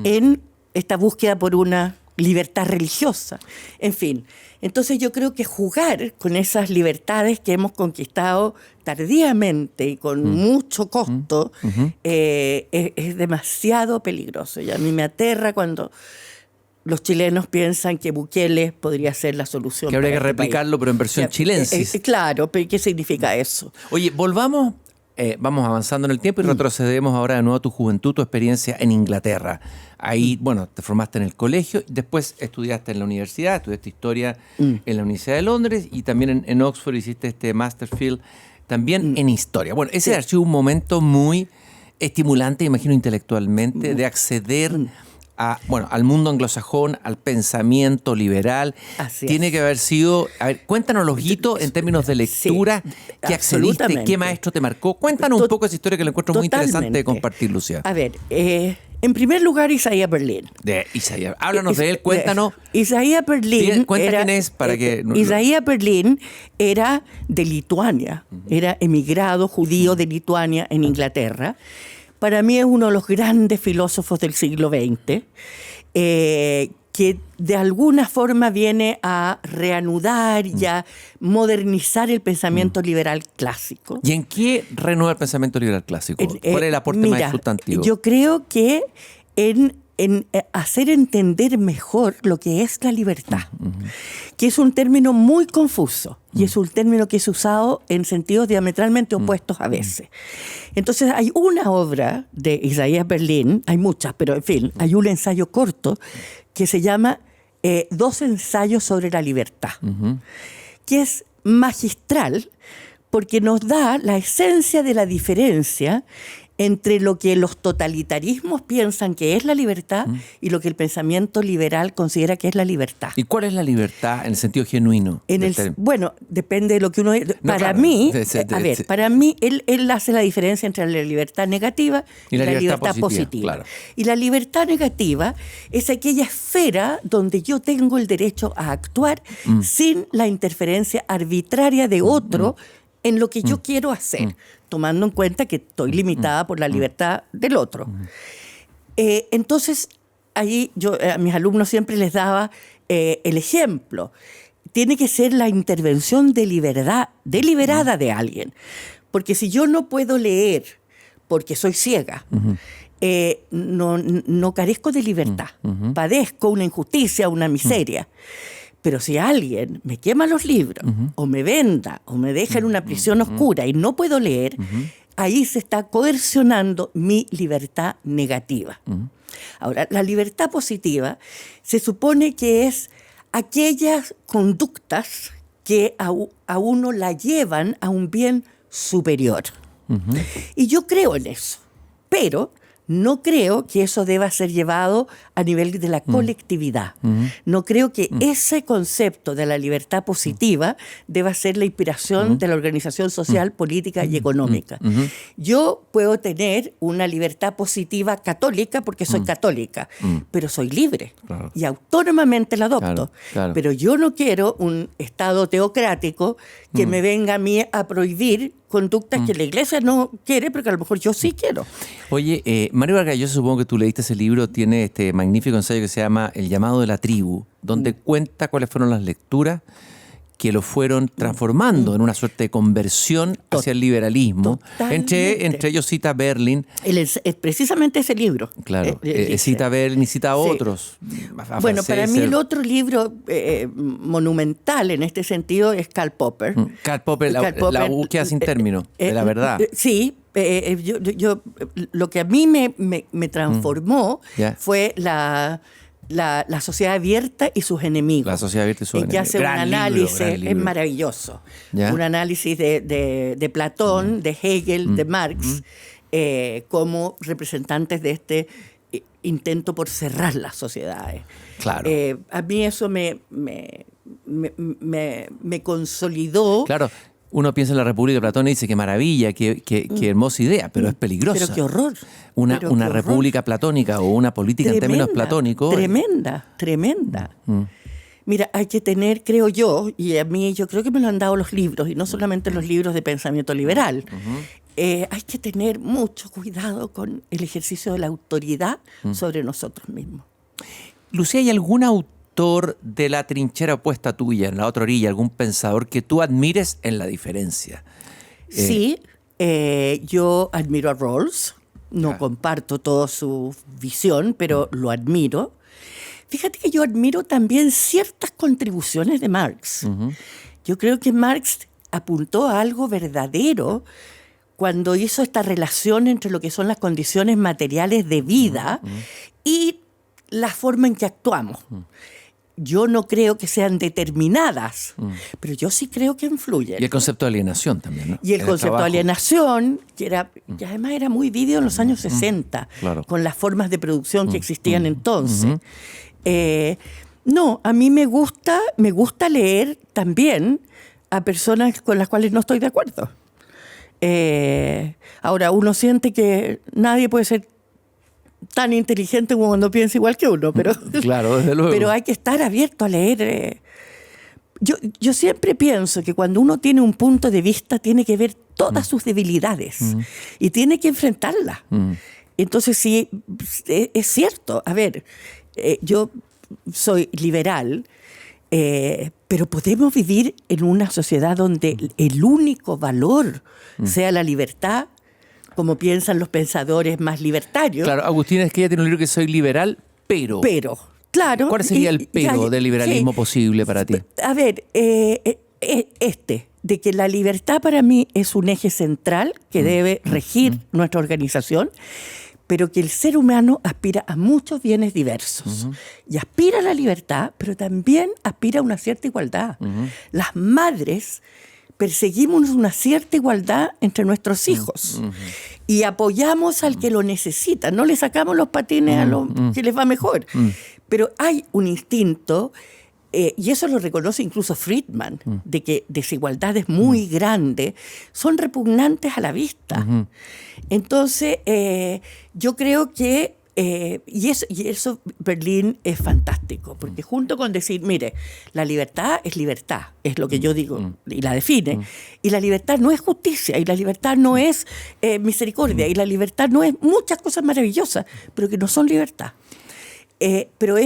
en esta búsqueda por una libertad religiosa. En fin, entonces yo creo que jugar con esas libertades que hemos conquistado tardíamente y con mucho costo es demasiado peligroso. Y a mí me aterra cuando los chilenos piensan que Bukele podría ser la solución. Que habría que replicarlo, pero en versión chilensis. Claro, pero ¿qué significa eso? Oye, volvamos, vamos avanzando en el tiempo y retrocedemos ahora de nuevo a tu juventud, tu experiencia en Inglaterra. Ahí, te formaste en el colegio, después estudiaste en la universidad, estudiaste historia en la Universidad de Londres y también en Oxford hiciste este Masterfield, también en historia. Bueno, ese ha sido un momento muy estimulante, imagino, intelectualmente, de acceder al mundo anglosajón, al pensamiento liberal. Tiene que haber sido... A ver, cuéntanos los hitos en términos de lectura, qué accediste, qué maestro te marcó. Cuéntanos un poco esa historia que la encuentro muy interesante de compartir, Lucía. A ver, en primer lugar, Isaiah Berlin. De Isaiah. Háblanos de él, cuéntanos. Isaiah Berlin... Cuenta quién es para que... Isaiah Berlin era de Lituania. Era emigrado judío de Lituania en Inglaterra. para mí es uno de los grandes filósofos del siglo XX, que de alguna forma viene a reanudar y a modernizar el pensamiento liberal clásico. ¿Y en qué renueva el pensamiento liberal clásico? ¿Cuál es el aporte más sustantivo? Yo creo que en hacer entender mejor lo que es la libertad, que es un término muy confuso y es un término que es usado en sentidos diametralmente opuestos a veces. Entonces hay una obra de Isaías Berlin, hay muchas, pero en fin, hay un ensayo corto que se llama Dos ensayos sobre la libertad, que es magistral porque nos da la esencia de la diferencia entre lo que los totalitarismos piensan que es la libertad y lo que el pensamiento liberal considera que es la libertad. ¿Y cuál es la libertad en el sentido genuino? Bueno, depende de lo que uno... Para mí, para mí, él hace la diferencia entre la libertad negativa y la libertad positiva. Claro. Y la libertad negativa es aquella esfera donde yo tengo el derecho a actuar sin la interferencia arbitraria de otro en lo que yo quiero hacer, tomando en cuenta que estoy limitada por la libertad del otro. Entonces, ahí yo a mis alumnos siempre les daba el ejemplo. Tiene que ser la intervención deliberada de alguien. Porque si yo no puedo leer porque soy ciega, no carezco de libertad. Padezco una injusticia, una miseria. Pero si alguien me quema los libros, o me venda, o me deja en una prisión oscura y no puedo leer, ahí se está coercionando mi libertad negativa. Ahora, la libertad positiva se supone que es aquellas conductas que a uno la llevan a un bien superior. Y yo creo en eso, pero no creo que eso deba ser llevado a nivel de la colectividad. No creo que ese concepto de la libertad positiva deba ser la inspiración de la organización social, política y económica. Yo puedo tener una libertad positiva católica porque soy católica, pero soy libre y autónomamente la adopto. Claro. Pero yo no quiero un Estado teocrático que me venga a mí a prohibir conductas que la Iglesia no quiere, pero que a lo mejor yo sí quiero. Oye, Mario Vargas Llosa, supongo que tú leíste ese libro, tiene este magnífico ensayo que se llama El llamado de la tribu, donde cuenta cuáles fueron las lecturas que lo fueron transformando en una suerte de conversión hacia el liberalismo. Entre ellos cita Berlin. Es precisamente ese libro. Claro, cita Berlin y cita a otros. Bueno, para mí el otro libro monumental en este sentido es Karl Popper. Karl Popper, la búsqueda sin término, de la verdad. Sí. Yo lo que a mí me transformó fue la sociedad abierta y sus enemigos. La sociedad abierta y sus enemigos. Que hace un análisis, es maravilloso. ¿Ya? Un análisis de Platón, de Hegel, de Marx, como representantes de este intento por cerrar las sociedades. Claro. A mí eso me consolidó. Claro. Uno piensa en la República de Platón y dice qué maravilla, qué hermosa idea, pero es peligrosa. Pero qué horror. Una república platónica o una política en términos platónicos. Tremenda. Mira, hay que tener, creo yo, y a mí yo creo que me lo han dado los libros, y no solamente los libros de pensamiento liberal, hay que tener mucho cuidado con el ejercicio de la autoridad sobre nosotros mismos. Lucía, ¿hay algún autor de la trinchera opuesta tuya, en la otra orilla, algún pensador que tú admires en la diferencia? Sí, yo admiro a Rawls, no comparto toda su visión, pero lo admiro. Fíjate que yo admiro también ciertas contribuciones de Marx. Yo creo que Marx apuntó a algo verdadero cuando hizo esta relación entre lo que son las condiciones materiales de vida y la forma en que actuamos. Yo no creo que sean determinadas, pero yo sí creo que influyen. Y el concepto de alienación también, ¿no? Y el concepto de alienación, que además era muy vivido en los años 60, con las formas de producción que existían entonces. No, a mí me gusta leer también a personas con las cuales no estoy de acuerdo. Ahora, uno siente que nadie puede ser tan inteligente como cuando piensa igual que uno, pero, claro, desde luego. Pero hay que estar abierto a leer. Yo siempre pienso que cuando uno tiene un punto de vista tiene que ver todas sus debilidades y tiene que enfrentarlas. Entonces, sí, es cierto. A ver, yo soy liberal, pero podemos vivir en una sociedad donde el único valor sea la libertad, como piensan los pensadores más libertarios. Claro, Agustín Esquella tiene un libro que soy liberal, pero... Claro. ¿Cuál sería el pero del liberalismo posible para ti? A ver, de que la libertad para mí es un eje central que debe regir nuestra organización, pero que el ser humano aspira a muchos bienes diversos. Y aspira a la libertad, pero también aspira a una cierta igualdad. Las madres perseguimos una cierta igualdad entre nuestros hijos y apoyamos al que lo necesita. No le sacamos los patines a los que les va mejor. Pero hay un instinto, y eso lo reconoce incluso Friedman, de que desigualdades muy grandes son repugnantes a la vista. Entonces, yo creo que, y eso Berlín es fantástico, porque junto con decir, mire, la libertad, es lo que yo digo, y la define, y la libertad no es justicia, y la libertad no es misericordia, y la libertad no es muchas cosas maravillosas, pero que no son libertad. Pero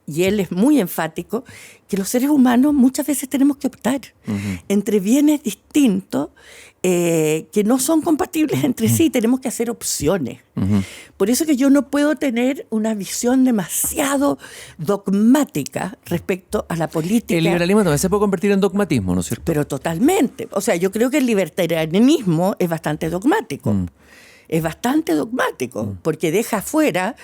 y él es muy enfático, que los seres humanos muchas veces tenemos que optar entre bienes distintos que no son compatibles entre sí, tenemos que hacer opciones. Por eso que yo no puedo tener una visión demasiado dogmática respecto a la política. El liberalismo también se puede convertir en dogmatismo, ¿no es cierto? Pero totalmente. O sea, yo creo que el libertarianismo es bastante dogmático. Es bastante dogmático, porque deja fuera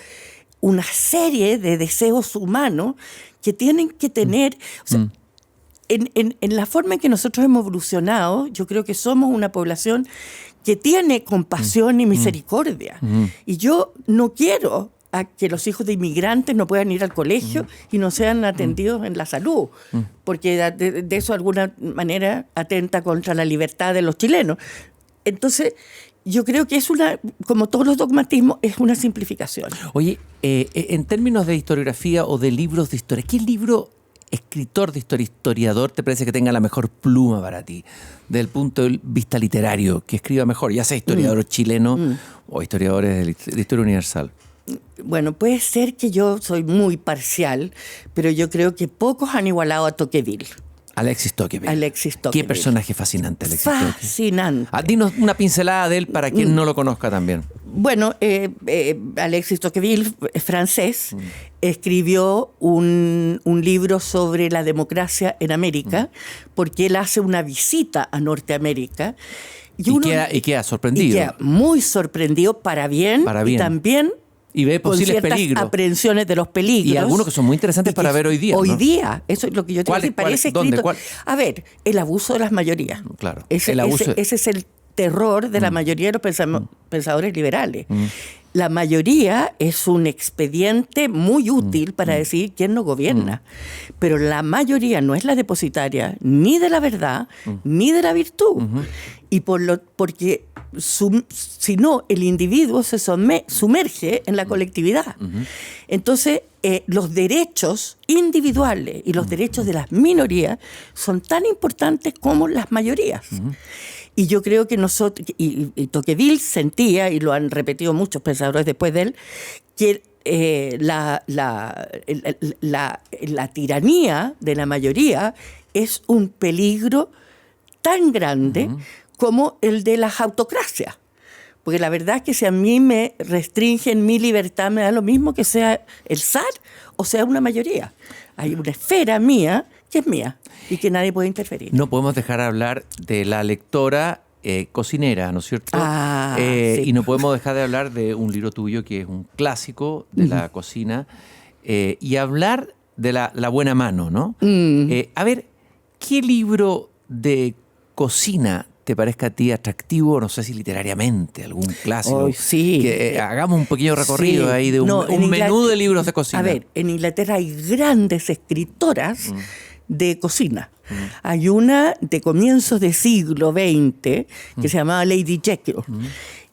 una serie de deseos humanos que tienen que tener... O sea, en la forma en que nosotros hemos evolucionado, yo creo que somos una población que tiene compasión y misericordia. Y yo no quiero a que los hijos de inmigrantes no puedan ir al colegio y no sean atendidos en la salud, porque de eso de alguna manera atenta contra la libertad de los chilenos. Entonces, yo creo que como todos los dogmatismos, es una simplificación. Oye, en términos de historiografía o de libros de historia, ¿qué libro, escritor de historia, historiador, te parece que tenga la mejor pluma para ti, desde el punto de vista literario, que escriba mejor, ya sea historiador chileno o historiadores de historia universal? Bueno, puede ser que yo soy muy parcial, pero yo creo que pocos han igualado a Tocqueville. Alexis Tocqueville. Qué personaje fascinante, Alexis Tocqueville. Fascinante. Dinos una pincelada de él para quien no lo conozca también. Bueno, Alexis Tocqueville, francés, escribió un libro sobre la democracia en América, porque él hace una visita a Norteamérica. Y queda sorprendido. Y queda muy sorprendido para bien. Y también... Y ve posibles peligros. Aprehensiones de los peligros. Y algunos que son muy interesantes para ver hoy día. Hoy ¿no? día, eso es lo que yo te decía, parece escrito. A ver, el abuso de las mayorías. Claro. Ese es el terror de la mayoría de los pensadores liberales. La mayoría es un expediente muy útil para decir quién nos gobierna. Pero la mayoría no es la depositaria ni de la verdad ni de la virtud. Y porque si no, el individuo se sumerge en la colectividad. Entonces, los derechos individuales y los derechos de las minorías son tan importantes como las mayorías. Y yo creo que nosotros, y Tocqueville sentía, y lo han repetido muchos pensadores después de él, que la tiranía de la mayoría es un peligro tan grande como el de las autocracias. Porque la verdad es que si a mí me restringen mi libertad, me da lo mismo que sea el zar o sea una mayoría. Hay una esfera mía que es mía y que nadie puede interferir. No podemos dejar de hablar de la lectora cocinera, ¿no es cierto? Sí. Y no podemos dejar de hablar de un libro tuyo que es un clásico de la cocina y hablar de la buena mano, ¿no? A ver, ¿qué libro de cocina te parezca a ti atractivo, no sé si literariamente, algún clásico? Sí. Que hagamos un pequeño recorrido ahí de un menú de libros de cocina. A ver, en Inglaterra hay grandes escritoras de cocina. Hay una de comienzos del siglo XX que se llamaba Lady Jekyll.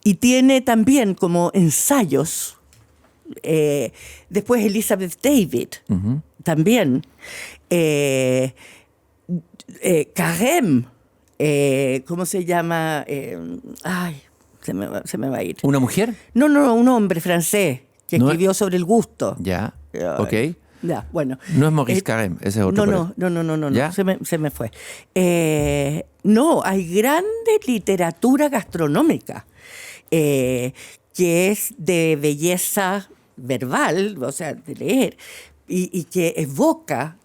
Y tiene también como ensayos. Después Elizabeth David, también. Carême. ¿Cómo se llama? Ay, se me va a ir. ¿Una mujer? No, un hombre francés que escribió sobre el gusto. Ya, ok. Ya, bueno. No es Maurice Carême, ese es otro. No, ¿Ya? se me fue. No, hay grande literatura gastronómica que es de belleza verbal, o sea, de leer, y que evoca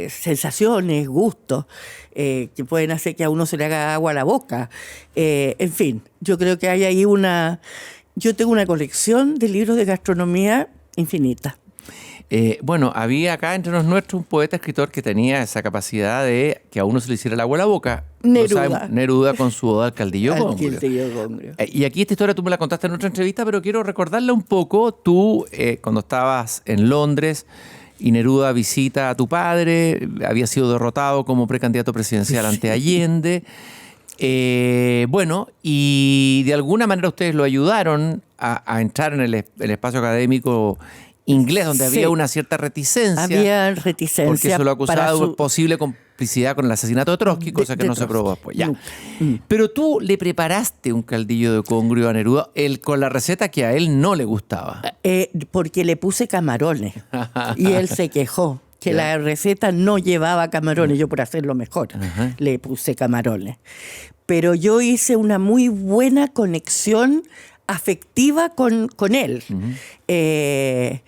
sensaciones, gustos, que pueden hacer que a uno se le haga agua a la boca. En fin, yo creo que hay ahí Yo tengo una colección de libros de gastronomía infinita. Bueno, había acá entre nuestros un poeta escritor que tenía esa capacidad de que a uno se le hiciera el agua a la boca. Neruda. Neruda con su oda al caldillo congrio. Congrio. Y aquí esta historia tú me la contaste en otra entrevista, pero quiero recordarla un poco. Tú, cuando estabas en Londres y Neruda visita a tu padre, había sido derrotado como precandidato presidencial ante Allende. Bueno, y de alguna manera ustedes lo ayudaron a entrar en el espacio académico inglés, donde había una cierta reticencia. Había reticencia. Porque se lo acusaba de posible complicidad con el asesinato de Trotsky, cosa que no se probó después. Ya. Pero tú le preparaste un caldillo de congrio a Neruda con la receta que a él no le gustaba. Porque le puse camarones y él se quejó que la receta no llevaba camarones. Yo, por hacerlo mejor, le puse camarones. Pero yo hice una muy buena conexión afectiva con él. Él,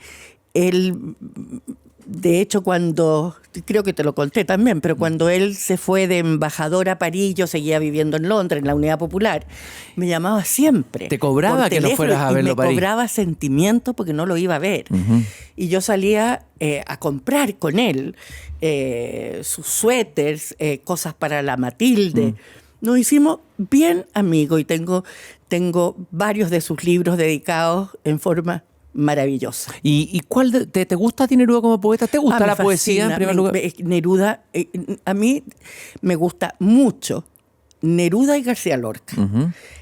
de hecho, creo que te lo conté también, pero cuando él se fue de embajador a París, yo seguía viviendo en Londres, en la Unidad Popular, me llamaba siempre. ¿Te cobraba que no fueras a verlo a París? Me cobraba sentimiento porque no lo iba a ver. Y yo salía a comprar con él sus suéteres, cosas para la Matilde. Nos hicimos bien amigos y tengo varios de sus libros dedicados en forma maravillosa. ¿Y cuál te gusta a ti Neruda como poeta? ¿Te gusta la poesía en primer lugar? Neruda, a mí me gusta mucho Neruda y García Lorca.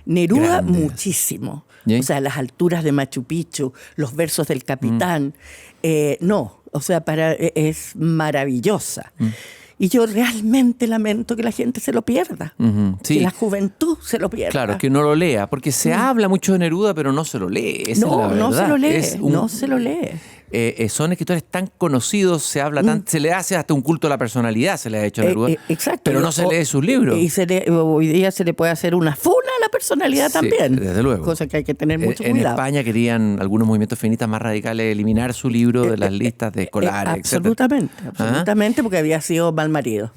Neruda Grande. Muchísimo. ¿Sí? O sea, las alturas de Machu Picchu, los versos del Capitán. Es maravillosa. Y yo realmente lamento que la gente se lo pierda. Sí. Que la juventud se lo pierda. Claro, que no lo lea. Porque se habla mucho de Neruda, pero no se lo lee. Esa es la verdad. No se lo lee. No se lo lee. Son escritores tan conocidos, se le hace hasta un culto a la personalidad, se le ha hecho a Neruda. Exacto. Pero no se lee sus libros. Y hoy día se le puede hacer una funa a la personalidad también. Desde luego. Cosa que hay que tener mucho en cuidado. España querían algunos movimientos feministas más radicales eliminar su libro de las listas de escolares, absolutamente, porque había sido mal marido.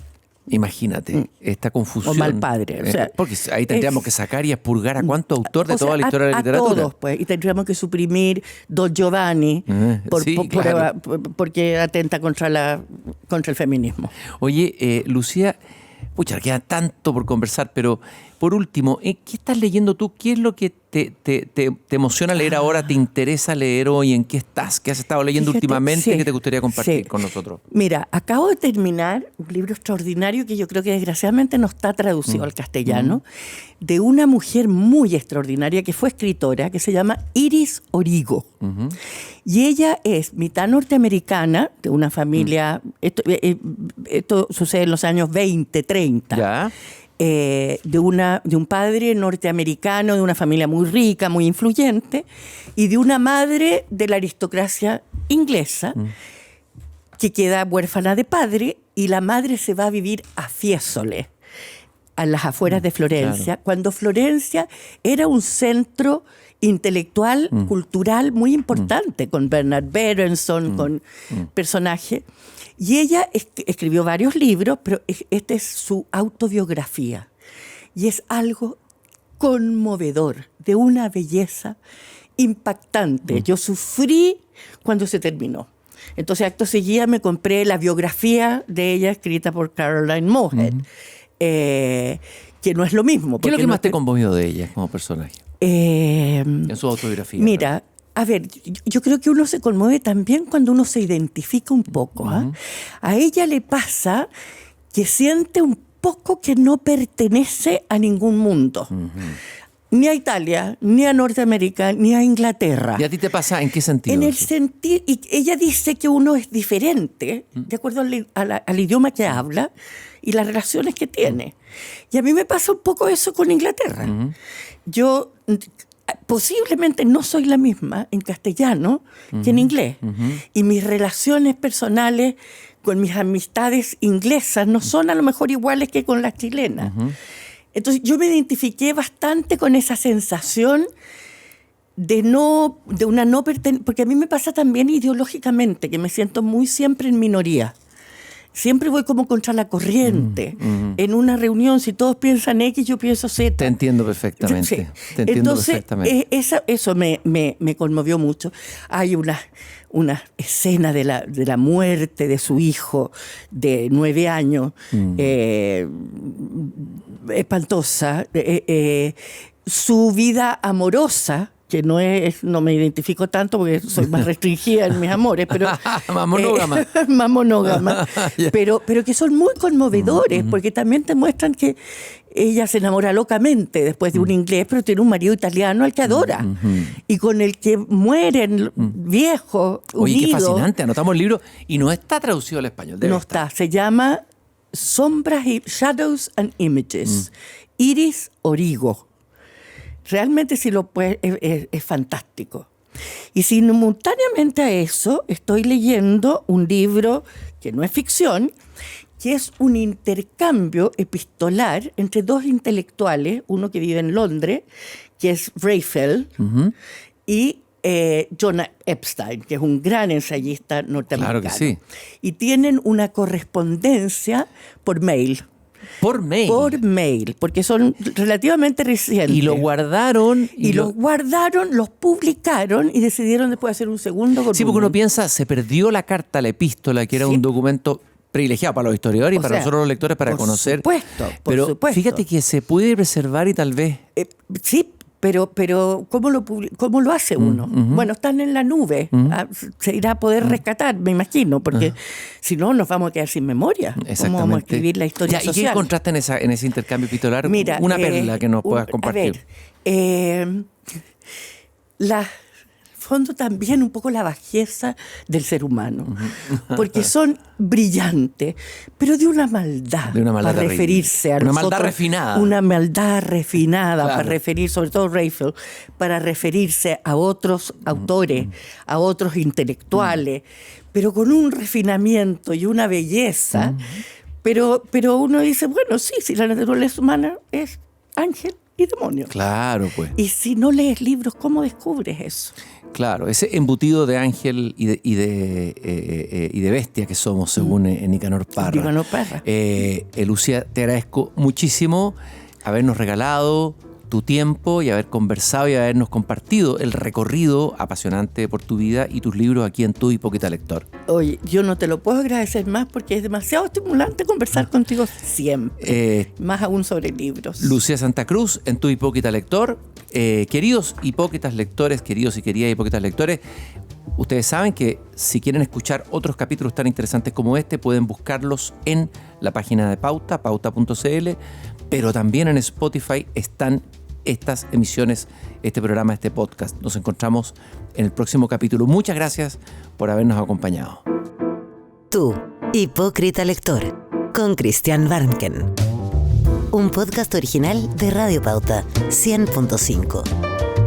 Imagínate, esta confusión. O mal padre. O sea, porque ahí tendríamos que sacar y expurgar a cuánto autor de toda la historia de la literatura. A todos, pues. Y tendríamos que suprimir Don Giovanni porque atenta contra el feminismo. Oye, Lucía, pucha, queda tanto por conversar, pero por último, ¿qué estás leyendo tú? ¿Qué es lo que te emociona leer ahora? ¿Te interesa leer hoy? ¿En qué estás? ¿Qué has estado leyendo últimamente que te gustaría compartir con nosotros? Mira, acabo de terminar un libro extraordinario que yo creo que desgraciadamente no está traducido al castellano, de una mujer muy extraordinaria que fue escritora, que se llama Iris Origo. Y ella es mitad norteamericana, de una familia, esto sucede en los años 20, 30. ¿Ya? De un padre norteamericano, de una familia muy rica, muy influyente, y de una madre de la aristocracia inglesa, que queda huérfana de padre, y la madre se va a vivir a Fiesole, a las afueras de Florencia, cuando Florencia era un centro intelectual, cultural muy importante, con Bernard Berenson, con personajes. Y ella escribió varios libros, pero esta es su autobiografía. Y es algo conmovedor, de una belleza impactante. Yo sufrí cuando se terminó. Entonces, acto seguido, me compré la biografía de ella escrita por Caroline Moorhead, que no es lo mismo. ¿Qué es lo que más te conmovió de ella como personaje? En su autobiografía. Mira, a ver, yo creo que uno se conmueve también cuando uno se identifica un poco. A ella le pasa que siente un poco que no pertenece a ningún mundo. Ni a Italia, ni a Norteamérica, ni a Inglaterra. ¿Y a ti te pasa en qué sentido? En el sentido, y ella dice que uno es diferente, de acuerdo al idioma que habla, y las relaciones que tiene. Y a mí me pasa un poco eso con Inglaterra. Yo posiblemente no soy la misma en castellano que en inglés. Y mis relaciones personales con mis amistades inglesas no son a lo mejor iguales que con las chilenas. Entonces yo me identifiqué bastante con esa sensación de una no pertenencia, porque a mí me pasa también ideológicamente, que me siento muy siempre en minoría. Siempre voy como contra la corriente. En una reunión, si todos piensan X, yo pienso Z. Te entiendo perfectamente. Sí. Te entiendo Entonces, perfectamente. Eso me conmovió mucho. Hay una escena de la muerte de su hijo de 9 años, espantosa. Su vida amorosa, que no me identifico tanto porque soy más restringida en mis amores, pero Más monógama. más monógama, Yeah. pero que son muy conmovedores, porque también te muestran que ella se enamora locamente después de un inglés, pero tiene un marido italiano al que adora, y con el que mueren viejos, Oye, qué unidos. fascinante. Anotamos el libro y no está traducido al español. Debe No estar. está, se llama Sombras y Shadows and Images, Iris Origo. Realmente sí lo puede, es fantástico. Y simultáneamente a eso estoy leyendo un libro que no es ficción, que es un intercambio epistolar entre dos intelectuales, uno que vive en Londres, que es Raphael, y Jonah Epstein, que es un gran ensayista norteamericano. Claro que sí. Y tienen una correspondencia por mail. Por mail. Por mail, porque son relativamente recientes. Y lo guardaron. Los guardaron, los publicaron y decidieron después hacer un segundo volumen. Sí, porque uno piensa, se perdió la carta, la epístola, que era Sí. un documento privilegiado para los historiadores y para nosotros los lectores para por conocer. supuesto, por Pero supuesto. fíjate que se puede preservar y tal vez... Sí, pero ¿cómo lo hace uno? Bueno, están en la nube. Se irá a poder rescatar, me imagino, porque si no nos vamos a quedar sin memoria. ¿Cómo vamos a escribir la historia Ya, ¿y qué social? encontraste en ese intercambio epistolar? Mira, Una perla que nos puedas compartir. Fondo también un poco la bajeza del ser humano, porque son brillantes, pero de una maldad, De una maldad para terrible. referirse a Una nosotros, maldad refinada. una maldad refinada, Claro. para referir, sobre todo Raphael, para referirse a otros autores, a otros intelectuales, pero con un refinamiento y una belleza, pero uno dice, bueno, sí, si la naturaleza humana es ángel y demonio. Claro, pues. Y si no lees libros, ¿cómo descubres eso? Claro, ese embutido de ángel y de bestia que somos, según Nicanor Parra. Nicanor Parra. Lucía, te agradezco muchísimo habernos regalado tu tiempo y haber conversado y habernos compartido el recorrido apasionante por tu vida y tus libros aquí en Tu Hipócrita Lector. Oye, yo no te lo puedo agradecer más porque es demasiado estimulante conversar contigo siempre. Más aún sobre libros. Lucía Santa Cruz en Tu Hipócrita Lector. Queridos hipócritas lectores, queridos y queridas hipócritas lectores, ustedes saben que si quieren escuchar otros capítulos tan interesantes como este, pueden buscarlos en la página de Pauta, pauta.cl, pero también en Spotify están estas emisiones, este programa, este podcast. Nos encontramos en el próximo capítulo. Muchas gracias por habernos acompañado. Tu Hipócrita Lector, con Christian Warnken. Un podcast original de Radio Pauta 100.5.